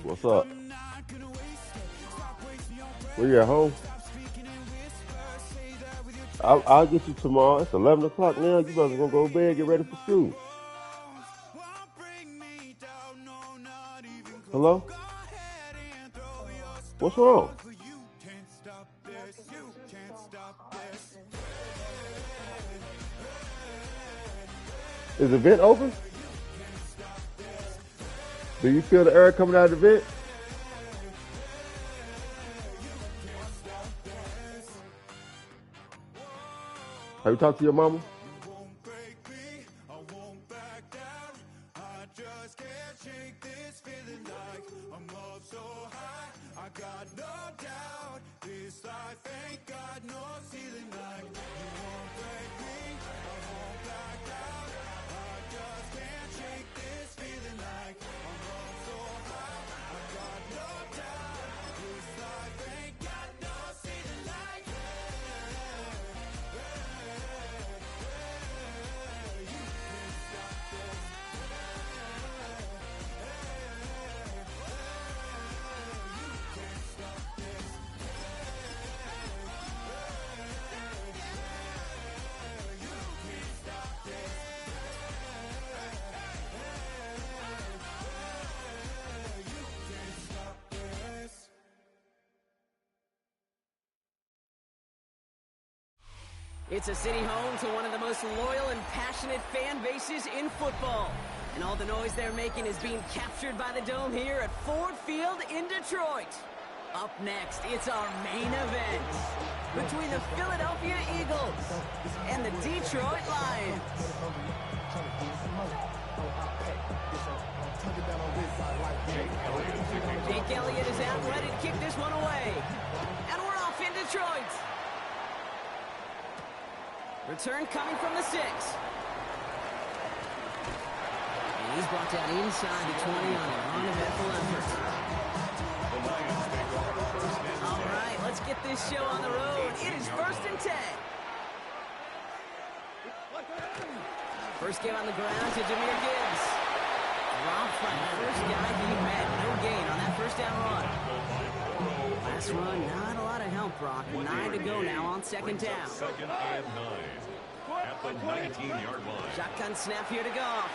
What's up? Where you at home? I'll get you tomorrow. It's 11 o'clock now. You better go to bed, get ready for school. Hello? What's wrong? Is the vent open? Do you feel the air coming out of the vent? Have you talked to your mama? It's a city home to one of the most loyal and passionate fan bases in football. And all the noise they're making is being captured by the Dome here at Ford Field in Detroit. Up next, it's our main event between the Philadelphia Eagles and the Detroit Lions. Jake Elliott is out ready to kick this one away. And we're off in Detroit. Return coming from the 6. And he's brought down inside the 20 on an uneventful effort. All right, let's get this show on the road. It is 1st and 10. First game on the ground to Jahmyr Gibbs. Dropped by the first guy he met. No gain on that first down run. Last run, not a lot of help, Brock. 9 to go now on 2nd down. 2nd and 9 at the 19-yard line. Shotgun snap here to Goff.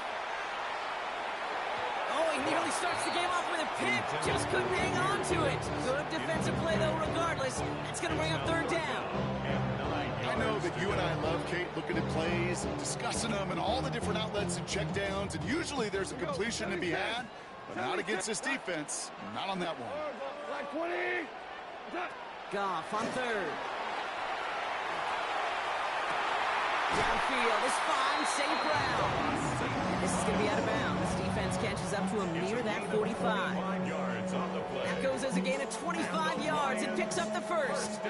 Oh, he nearly starts the game off with a pick. Just couldn't hang on to it. Good defensive play, though, regardless. That's going to bring up 3rd down. I know that you and I love, Kate, looking at plays and discussing them and all the different outlets and checkdowns, and usually there's a completion to be had, but not against this defense. Not on that one. Goff on 3rd. Downfield is fine. St. Brown. This is going to be out of bounds. Defense catches up to him near that 45. That goes as a gain of 25 yards and picks up the first.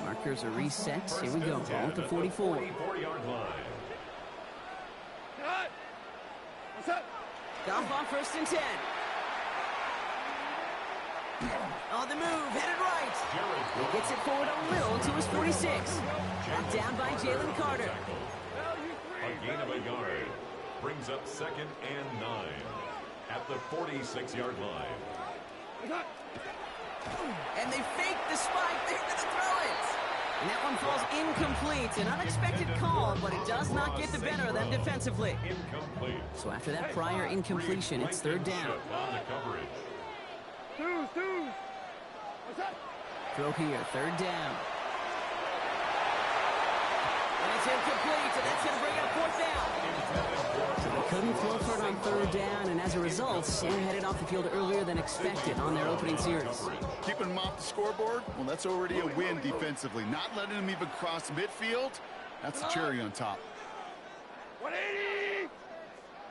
Markers are reset. Here we go. Ball at the 44. 44-yard line. Goff on 1st and 10. On the move, headed right. He gets it forward a little to his 46. Brought down by Jalen Carter. A gain of a yard. Brings up 2nd and 9 at the 46-yard line. And they fake the spike. They're going to throw it. And that one falls incomplete. An unexpected call, but it does not get the better of them defensively. Incomplete. So after that prior incompletion, it's 3rd down. On the coverage. Throw here, 3rd down. And it's incomplete, and that's going to bring up 4th down. So they couldn't throw for it on 3rd down, and as a result, they're headed off the field earlier than expected on their opening series. Keeping them off the scoreboard, well, that's already a win defensively. Not letting them even cross midfield, that's the cherry on top. 180!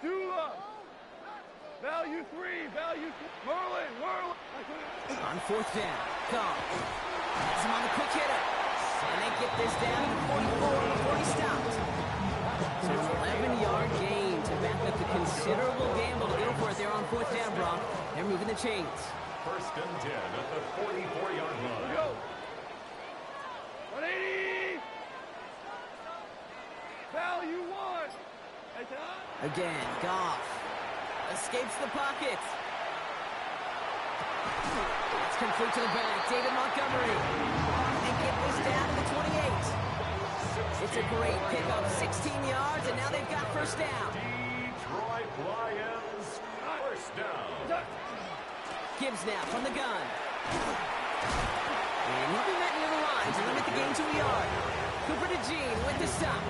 Dula! Value 3, value 2. Merlin! On 4th down, Goff has him on the quick hitter. And they get this down to 44 before he stopped. So an 11-yard gain to back up the considerable gamble to go for it there on 4th down, Brock. They're moving the chains. 1st and 10 at the 44-yard line. Go! 180! Value 1! Again, Goff. A escapes the pocket. It's complete to the back. David Montgomery. They get this down to the 28. It's a great pickup. 16 yards, and now they've got first down. Detroit Lions, first down. Gibbs now from the gun. And he'll be met near the line to limit the gain to a yard. Cooper DeJean with the stop.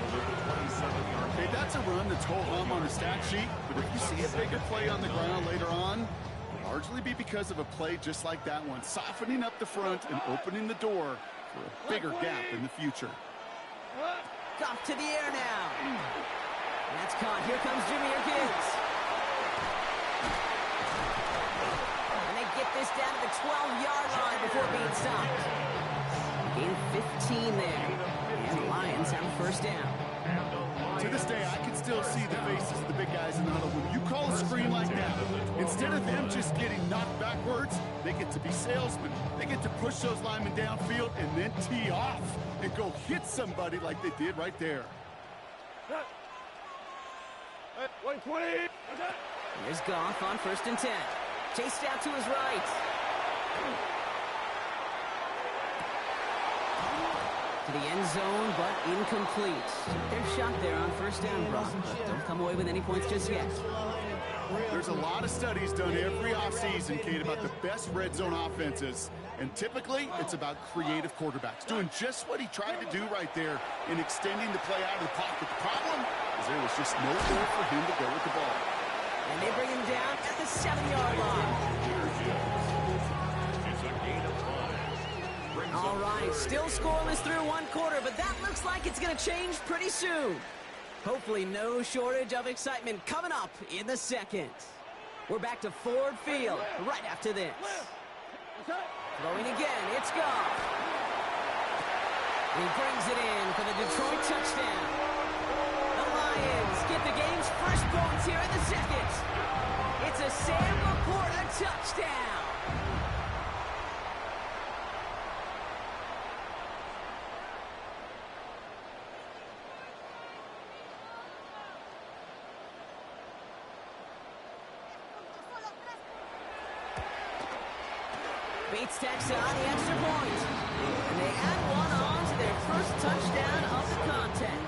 Okay, that's a run that's ho-hum on the stat sheet, but if you see a bigger play on the ground later on, it'll largely be because of a play just like that one, softening up the front and opening the door for a bigger gap in the future. Off to the air now. That's caught. Here comes Jahmyr Gibbs. And they get this down to the 12-yard line before being stopped. Gain of 15 there. And the Lions have a first down. To this day, I can still see the faces of the big guys in the huddle. When you call a screen like that, instead of them just getting knocked backwards, they get to be salesmen. They get to push those linemen downfield and then tee off and go hit somebody like they did right there. 120. Here's Goff on 1st and 10. Chased out to his right. To the end zone, but incomplete. Their shot there on first down, Brock, but don't come away with any points just yet. There's a lot of studies done every offseason, Kate, about the best red zone offenses. And typically, it's about creative quarterbacks, doing just what he tried to do right there in extending the play out of the pocket. The problem is there was just nowhere for him to go with the ball. And they bring him down at the 7-yard line. It's a gain of 5. All right, still scoreless through one quarter, but that looks like it's going to change pretty soon. Hopefully no shortage of excitement coming up in the second. We're back to Ford Field right after this. Throwing again, it's Goff. He brings it in for the Detroit touchdown. The Lions get the game's first points here in the second. It's a Sam Laporta touchdown. Bates tacks on the extra point. And they add one on to their first touchdown of the contest.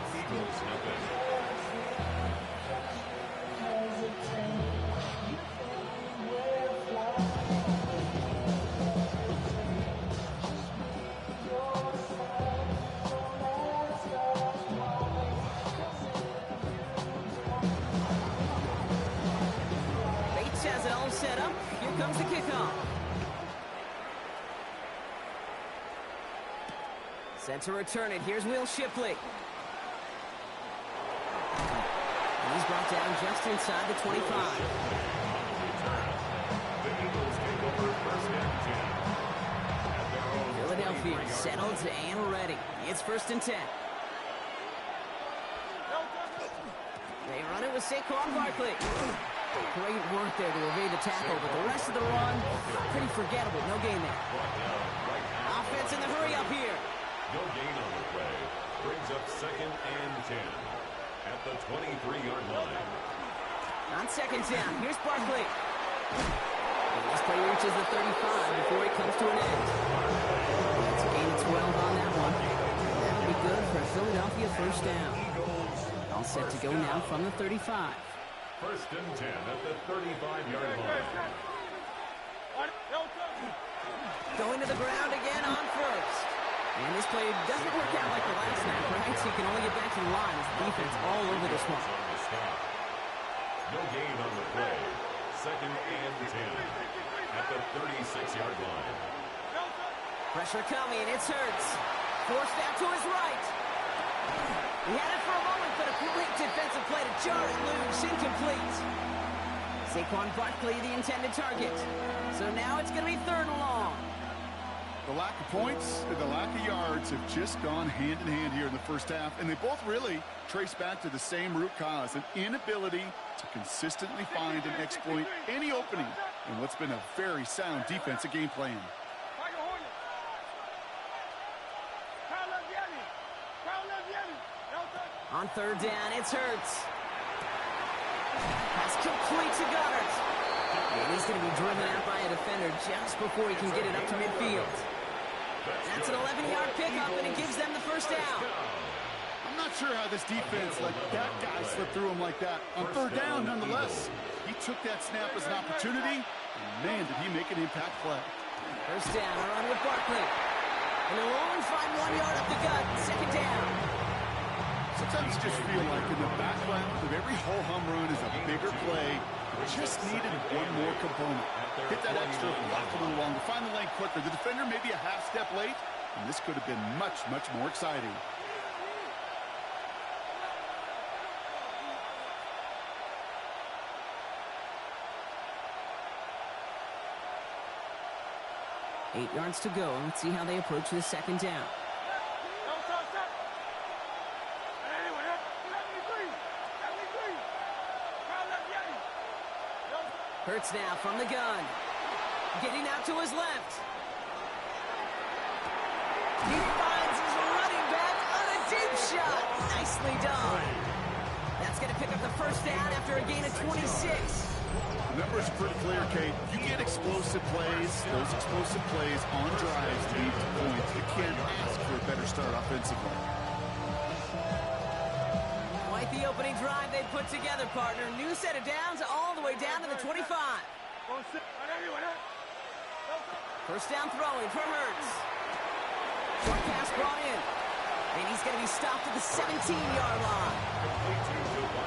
Bates has it all set up. Here comes the kickoff. Set to return it. Here's Will Shipley. And he's brought down just inside the 25. The Eagles take over first and 10. Philadelphia settled and ready. It's 1st and 10. They run it with Saquon Barkley. Great work there to evade the tackle, but the rest of the run, pretty forgettable. No gain there. Offense in the hurry up here. No gain on the play. Brings up 2nd and 10 at the 23-yard line. On 2nd down, here's Barkley. And this play reaches the 35 before it comes to an end. That's a gain of 12 on that one. That'll be good for a Philadelphia first down. All set to go now from the 35. 1st and 10 at the 35-yard line. Going to the ground again on 1st. And this play doesn't work out like the last snap, right? So you can only get back to the line as the defense all over this one. No gain on the play. 2nd and 10 at the 36-yard line. Pressure coming. It's Hurts. Forced out to his right. He had it for a moment, but a great defensive play to jar it loose. Incomplete. Saquon Barkley, the intended target. So now it's going to be 3rd and long. The lack of points and the lack of yards have just gone hand in hand here in the first half, and they both really trace back to the same root cause, an inability to consistently find and exploit any opening in what's been a very sound defensive game plan. On 3rd down, it's Hurts. Pass complete to Goddard. going to be driven out by a defender just before he can get it up to midfield. That's an 11-yard pickup, and it gives them the first down. I'm not sure how this defense let that guy slip through him like that. On third down, nonetheless, he took that snap as an opportunity, and man, did he make an impact play. First down, a run with Barkley. And they'll only find 1 yard up the gut. Second down. Sometimes you just feel like in the background of every ho-hum run is a bigger play. Just needed one more component. Hit that extra, block a little longer, find the lane quicker. The defender may be a half step late, and this could have been much, much more exciting. Eight yards to go. Let's see how they approach this second down. Hurts now from the gun. Getting out to his left. He finds his running back on a deep shot. Nicely done. That's going to pick up the first down after a gain of 26. The numbers are pretty clear, Kate. You get explosive plays, those explosive plays on drives lead to points. You can't ask for a better start offensively. Quite the opening drive they put together, partner. New set of downs all the way down to the 25. First down throwing for Hurts. Short pass brought in. And he's going to be stopped at the 17-yard line.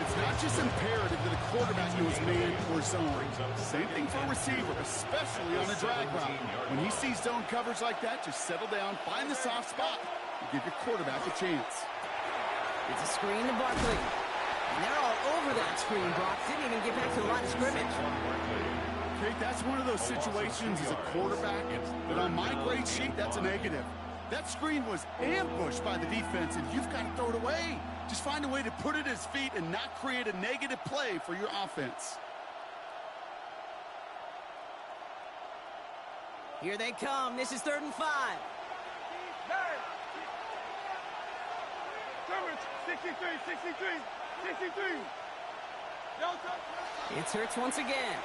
It's not just imperative that a quarterback knows man or zone. Same thing for a receiver, especially on a drag route. When he sees zone coverage like that, just settle down, find the soft spot, and give your quarterback a chance. It's a screen to Barkley. And they're all over that screen, Brock. Didn't even get back to the line of scrimmage. Kate, that's one of those situations as a quarterback that on my grade sheet, that's a negative. That screen was ambushed by the defense, and you've got to throw it away. Just find a way to put it at his feet and not create a negative play for your offense. Here they come. This is 3rd and 5. 63. It's Hurts once again.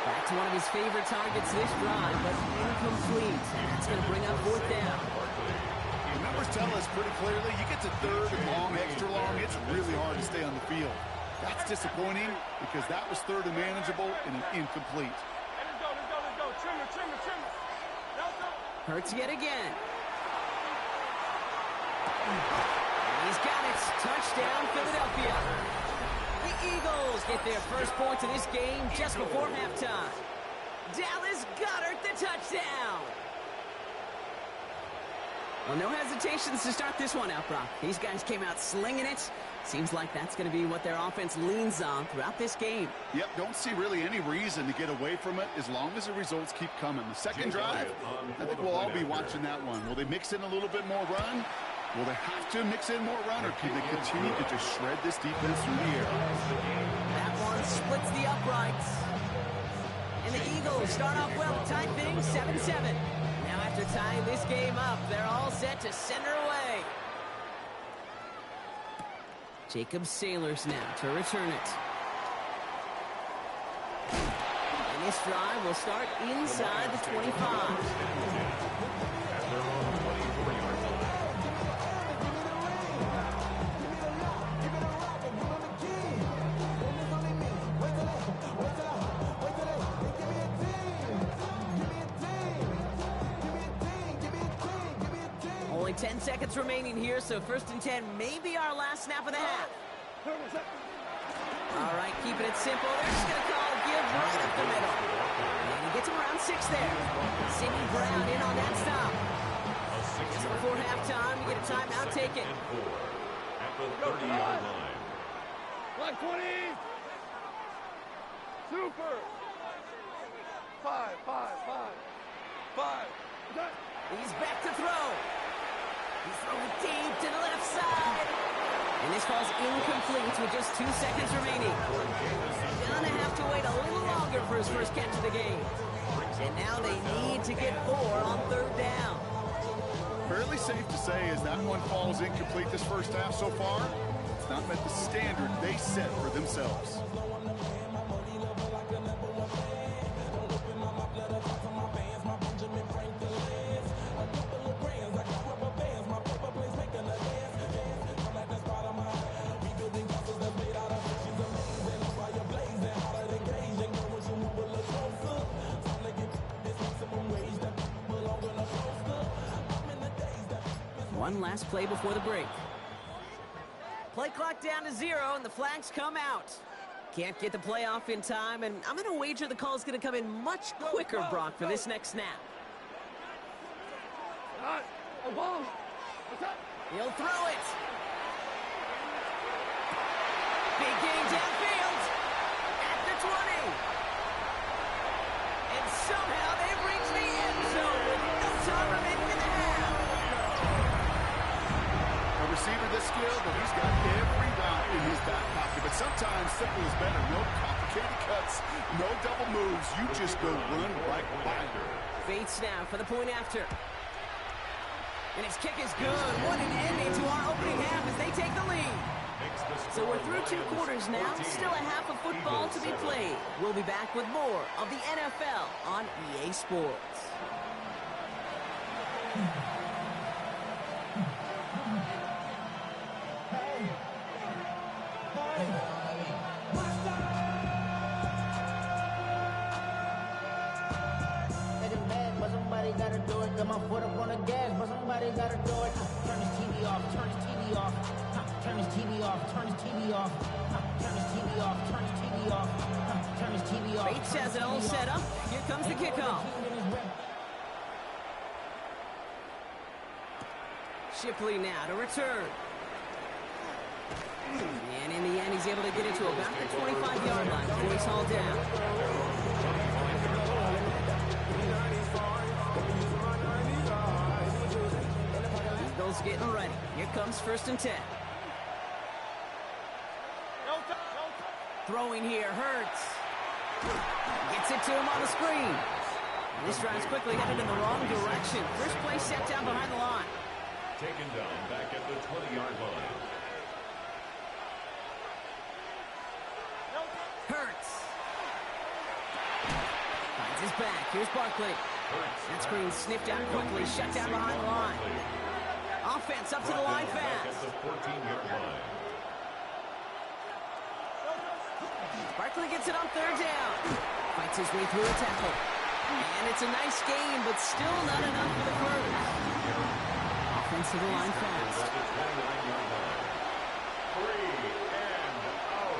Back to one of his favorite targets this drive, but incomplete. That's going to bring up 4th down. The numbers tell us pretty clearly, you get to 3rd and long, extra long, it's really hard to stay on the field. That's disappointing because that was 3rd and manageable and an incomplete. Let's go. Trimmer. Hurts yet again. And he's got it. Touchdown, Philadelphia. The Eagles get their first points of this game just before halftime. Dallas Goedert the touchdown. Well, no hesitations to start this one out, Brock. These guys came out slinging it. Seems like that's going to be what their offense leans on throughout this game. Yep, don't see really any reason to get away from it as long as the results keep coming. The second drive, I think we'll all be watching that one. Will they mix in a little bit more run? Will they have to mix in more run, or can they continue to just shred this defense through the air? That one splits the uprights. And the Eagles start off well to tie things 7-7. Now after tying this game up, they're all set to send her away. Jacob Sailors now to return it. And this drive will start inside the 25. Only 10 seconds remaining here, so 1st and 10 may be our last snap of the half. All right, keeping it simple. They're just going to call give right up the middle. And he gets him around 6 there. Sidney Brown in on that stop. Just before halftime, we get a timeout, take it. At the 30-yard line. 120. Super. 5. He's back to throw. He's throwing deep to the left side. And this ball's incomplete with just 2 seconds remaining. Gonna have to wait a little longer for his first catch of the game. And now they need to get 4 on 3rd down. Fairly safe to say as that one falls incomplete this first half so far, it's not met the standard they set for themselves. One last play before the break. Play clock down to 0, and the flags come out. Can't get the play off in time, and I'm going to wager the call is going to come in much quicker, Brock, for this next snap. He'll throw it. Big game downfield. At the 20. And somehow they've reached the end zone with no time remaining in the half. A receiver this skilled, but he's got every dot in his back pocket. But sometimes simple is better. No complicated cuts, no double moves. You just go run right by her. Fade snap for the point after. And his kick is good. What an ending to our opening half as they take the lead. So we're through 2 quarters now. Still a half of football to be played. We'll be back with more of the NFL on EA Sports. Somebody gotta do it. Got my foot up on the gas, but somebody gotta do it. Turn this TV off, turn this TV off. Turn this TV off, turn this TV off. Turn this TV off, turn this TV off. Turn this TV off. Bates has it all set up. Here comes the kickoff. Shipley now to return. And in the end, he's able to get it to about the 25-yard line before he's hauled down. Eagles getting ready. Here comes 1st and 10. Throwing here, Hurts. Gets it to him on the screen. And this drive's quickly headed in the wrong direction. First play set down behind the line. Taken down back at the 20-yard line. Hurts. Finds his back. Here's Barkley. That screen sniffed out quickly. Shut down behind the line. Offense up to the line fast. At the 14-yard line. Barkley gets it on 3rd down. Fights his way through a tackle. And it's a nice gain, but still not enough for the first. Offense to the line fast. At the 29-yard line. 3 and out.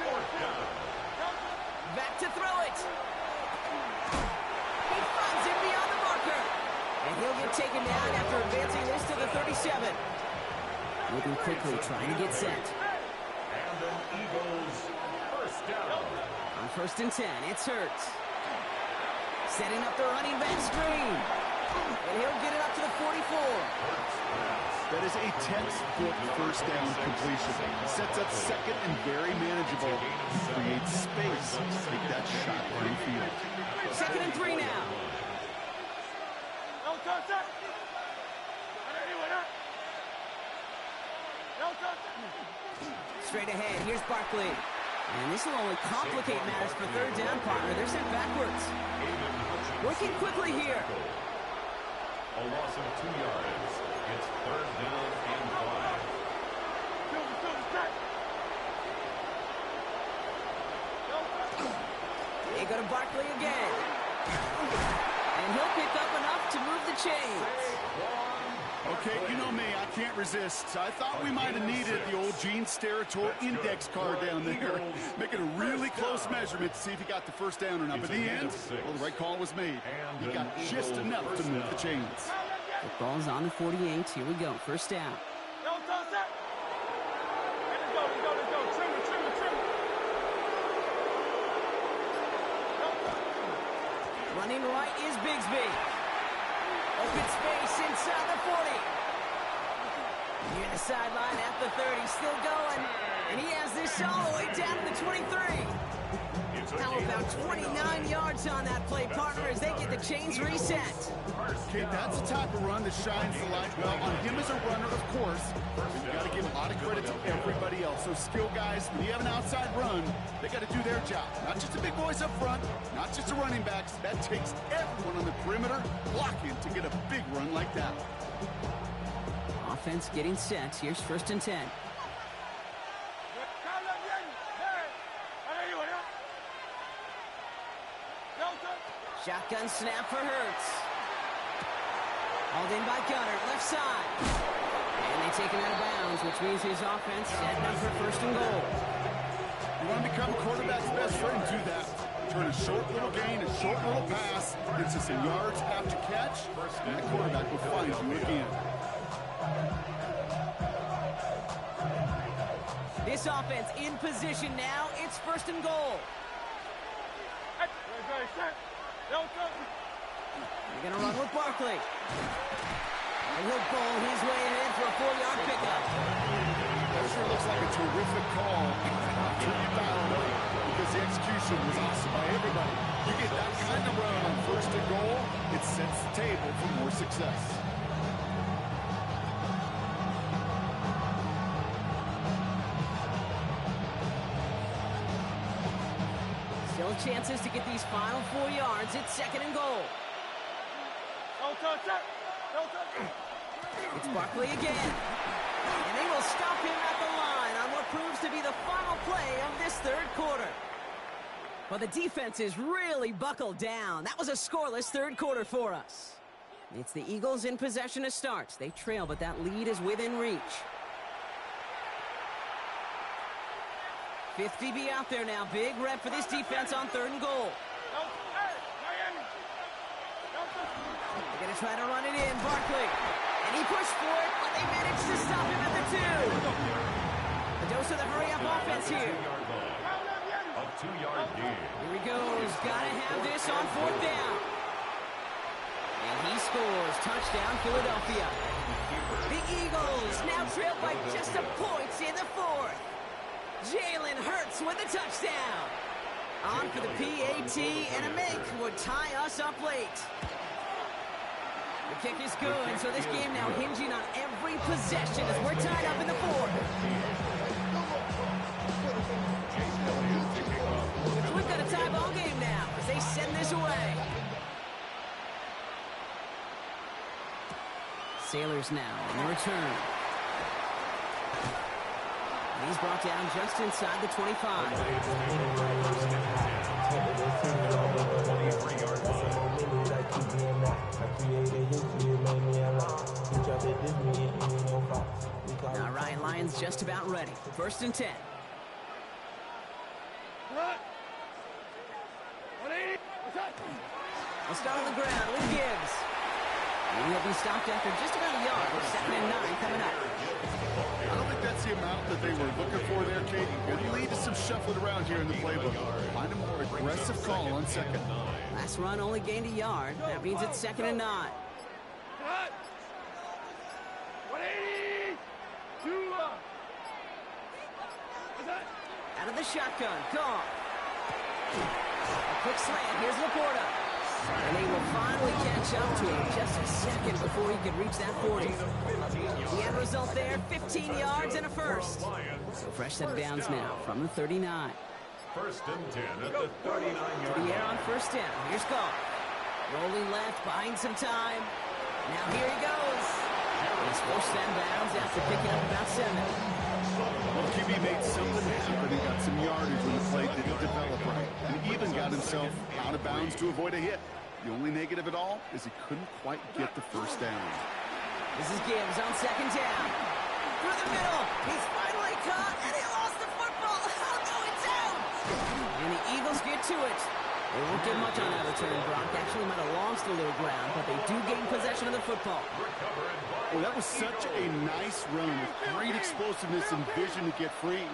4th down. Back to throw it. He finds him beyond the marker. And he'll get taken down after advancing this to the 37. Moving quickly, trying to get set. And an Eagles first down. On 1st and 10, it's Hurts. Setting up the running back screen. And he'll get it up to the 44. That is a textbook first down completion. Sets up second and very manageable. Creates space to take that shot downfield. 2nd and 3 now. Straight ahead, here's Barkley. And this will only complicate matters for 3rd down, partner. They're sent backwards. Working quickly here. A loss of 2 yards. It's 3rd down and 5. They go to Barkley again. And he'll pick up enough to move the chains. Okay, you know me, I can't resist. I thought we might have needed the old Gene Steratore index card down there. Make it a really close measurement to see if he got the first down or not. But in the end, well, the right call was made. He got just enough to move the chains. Football's on the 48. Here we go. 1st down. Running right is Bigsby. Open space inside the 40. Near the sideline at the 30. Still going. And he has this all the way down to the 23. How about 29 yards on that play, partner, as they get the chains reset. Okay, that's the type of run that shines the light well on him as a runner, of course. But you got to give a lot of credit to everybody else. Those skill guys, when you have an outside run, they got to do their job. Not just the big boys up front, not just the running backs. That takes everyone on the perimeter blocking to get a big run like that. Offense getting set. Here's 1st and 10. Shotgun snap for Hurts. Hauled in by Gunner, left side. And they take him out of bounds, which means his offense setting up for first and goal. You want to become a quarterback's best friend, do that. Turn a short little gain, a short little pass into some yards after catch, and that quarterback will find you again. This offense in position now. It's first and goal. They're going to run with Barkley. And he'll pull his way in for a 4-yard pickup. That sure looks like a terrific call after you dialed up, because the execution was awesome by everybody. You get that kind of run on first and goal, it sets the table for more success. Still chances to get these final 4 yards. It's second and goal. It's Barkley again. And they will stop him at the line on what proves to be the final play of this third quarter. Well, the defense is really buckled down. That was a scoreless third quarter for us. It's the Eagles in possession to start. They trail, but that lead is within reach. 50 be out there now. Big rep for this defense on third and goal. They're going to try to run it in. Barkley. And he pushed for it, but they managed to stop him at the 2. A dose of the hurry-up offense here. A 2-yard gain. Here he goes. Got to have this on fourth down. And he scores. Touchdown, Philadelphia. The Eagles now trail by just a point in the fourth. Jalen Hurts with a touchdown. On for the PAT, and a make would tie us up late. The kick is good, so this game now hinging on every possession as we're tied up in the fourth. We've got a tie ball game now as they send this away. Sailors now on the return. He's brought down just inside the 25. Now Ryan Lyons just about ready. First and 10. We'll start on the ground with Gibbs. And he'll be stopped after just about a yard. Second and 9 coming up. I don't think that's the amount that they were looking for there, Katie. It'll lead to some shuffling around here in the playbook. Find a more aggressive call on second. Last run only gained a yard. That means it's second and 9. Out of the shotgun. Goff. A quick slant. Here's Laporta. And they will finally catch up to him just a second before he could reach that 40. The end result there, 15 yards and a first. So fresh set of downs now from the 39. First and 10 at the 39-yard To the air line. on first down. Here's Goff. Rolling left, buying some time. Now here he goes. He's forced that bounds after picking up about 7. Well, QB made something happen. He got some yardage when the play didn't develop right. And even got himself out of bounds to avoid a hit. The only negative at all is he couldn't quite get the first down. This is Gibbs on second down. Through the middle. He's finally caught, and he lost the football. Oh, no, it's out. And the Eagles get to it. They won't get much on that return. Brock actually might have lost a little ground, but they do gain possession of the football. Well, that was such a nice run with great explosiveness and vision to get free.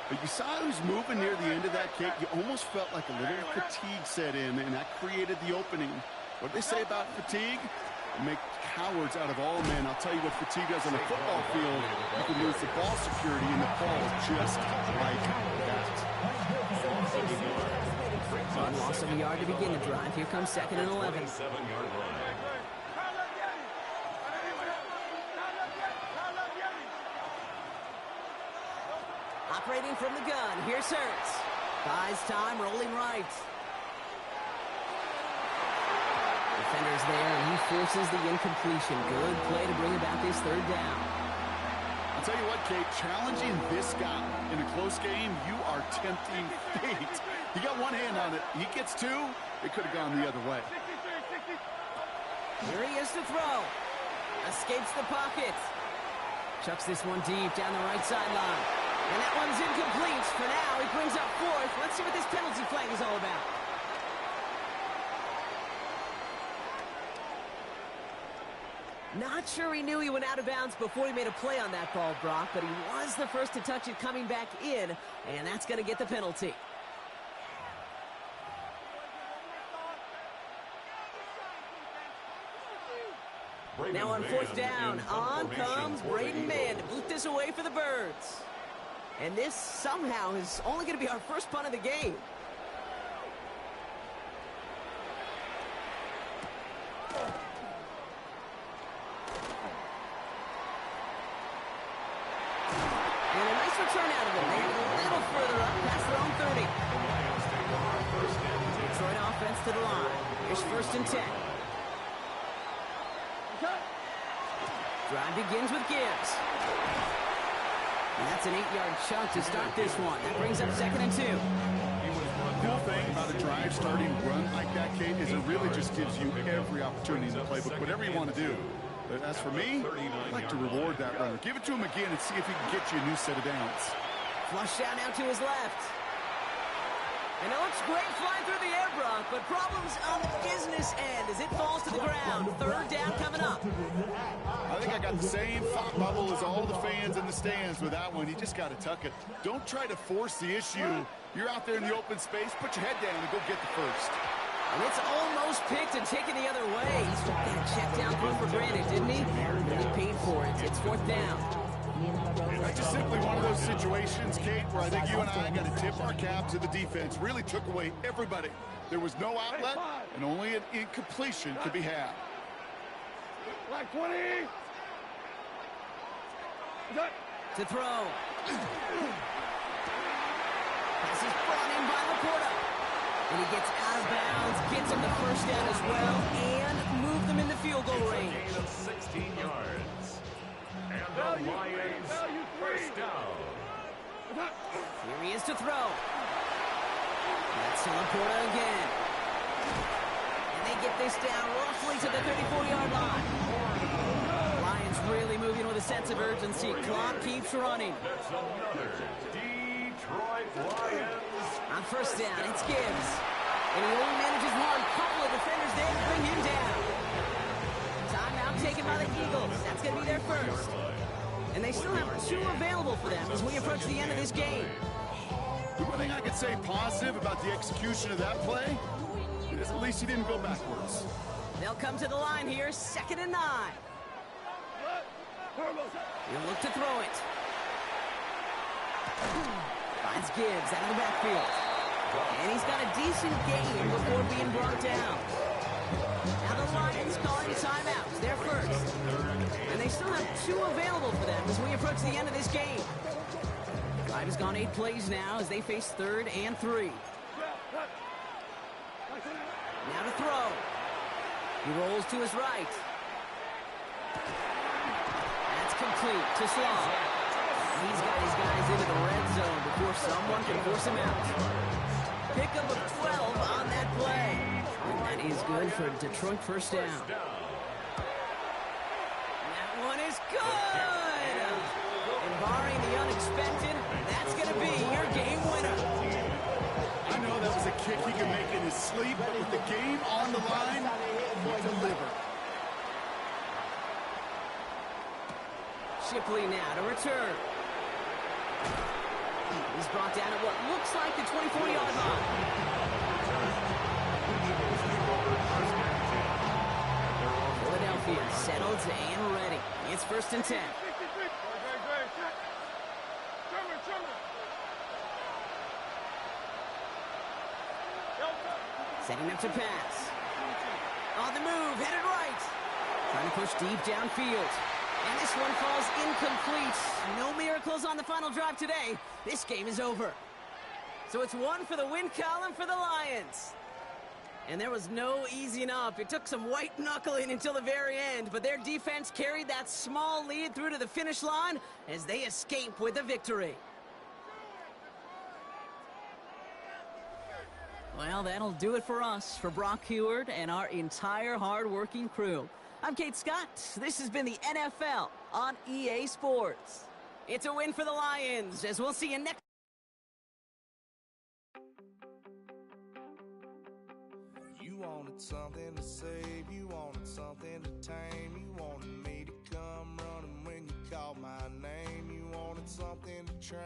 But you saw who's moving near the end of that kick. You almost felt like a little fatigue set in, and that created the opening. What do they say about fatigue? Make cowards out of all men. I'll tell you what fatigue does on a football field. You can lose the ball security and the ball just like that. One loss of a yard to begin the drive. Here comes second and 11. 7-yard line. Operating from the gun. Here's Hurts. Buys time, rolling right. Defender's there, and he forces the incompletion. Good play to bring about this third down. I'll tell you what, Kate, challenging this guy in a close game, you are tempting fate. He got one hand on it. He gets two. It could have gone the other way. Here he is to throw. Escapes the pocket. Chucks this one deep down the right sideline. And that one's incomplete. For now, he brings up fourth. Let's see what this penalty flag is all about. Not sure he knew he went out of bounds before he made a play on that ball, Brock, but he was the first to touch it coming back in, and that's going to get the penalty. Now on fourth down, on comes Braden Mann to boot this away for the Birds. And this somehow is only going to be our first punt of the game. And a nice return out of it. Maybe a little further up past their own 30. Detroit offense to the line. Here's first and 10. Drive begins with Gibbs. And that's an 8-yard chunk to start this one. That brings up second and 2. The cool thing about a drive starting run like that, Kate, is it really just gives you every opportunity in the playbook, whatever you want to do. But as for me, I'd like to reward that runner. Give it to him again and see if he can get you a new set of downs. Flush down now to his left. And it looks great flying through the air, Brock, but problems on the business end as it falls to the ground. Third down coming up. I think I got the same thought bubble as all the fans in the stands with that one. You just got to tuck it. Don't try to force the issue. You're out there in the open space. Put your head down and go get the first. And it's almost picked and taken the other way. He took that check down through for granted, didn't he? And he paid for it. It's fourth down. That's just simply one of those situations, Kate, where I think you and I got to tip our cap to the defense. Really took away everybody. There was no outlet, and only an incompletion could be had. Like 20. To throw. This is brought in by Laporta. And he gets out of bounds, gets him the first down as well, and move them in the field goal range. Gain of 16 yards. And the Lions first down. Here he is to throw. That's to Laporta again. And they get this down roughly to the 34-yard line. Lions really moving with a sense of urgency. Clock keeps running. That's another Detroit Lions. On first down, it's Gibbs. And he only manages one. Couple of defenders there to bring him down. Timeout taken by the Eagles. That's going to be their first. And they still have 2 available for them as we approach the end of this game. The one thing I could say positive about the execution of that play is at least he didn't go backwards. They'll come to the line here, second and 9. He'll look to throw it. Finds Gibbs out of the backfield. And he's got a decent gain before being brought down. Now the Lions calling a timeout. It's their first. And they still have 2 available for them as we approach the end of this game. Drive has gone 8 plays now as they face third and 3. Now to throw. He rolls to his right. That's complete to Slaw. He's got his guys into the red zone before someone can force him out. Pickup of 12 on that play. And that is good for Detroit first down. That one is good. And barring the unexpected, that's going to be your game winner. I know that was a kick he could make in his sleep, but with the game on the line, he delivered. Shipley now to return. He's brought down at what looks like the 24-yard line. Philadelphia settled and ready. It's first and 10. Setting up to pass. On the move, headed right. Trying to push deep downfield. And this one falls incomplete. No miracles on the final drive today. This game is over. So it's 1 for the win column for the Lions. And there was no easing up. It took some white knuckling until the very end, but their defense carried that small lead through to the finish line as they escape with the victory. Well, that'll do it for us, for Brock Huard and our entire hard-working crew. I'm Kate Scott. This has been the NFL on EA Sports. It's a win for the Lions, as we'll see you next. You wanted something to save, you wanted something to tame, you wanted me to come running when you called my name, you wanted something to train.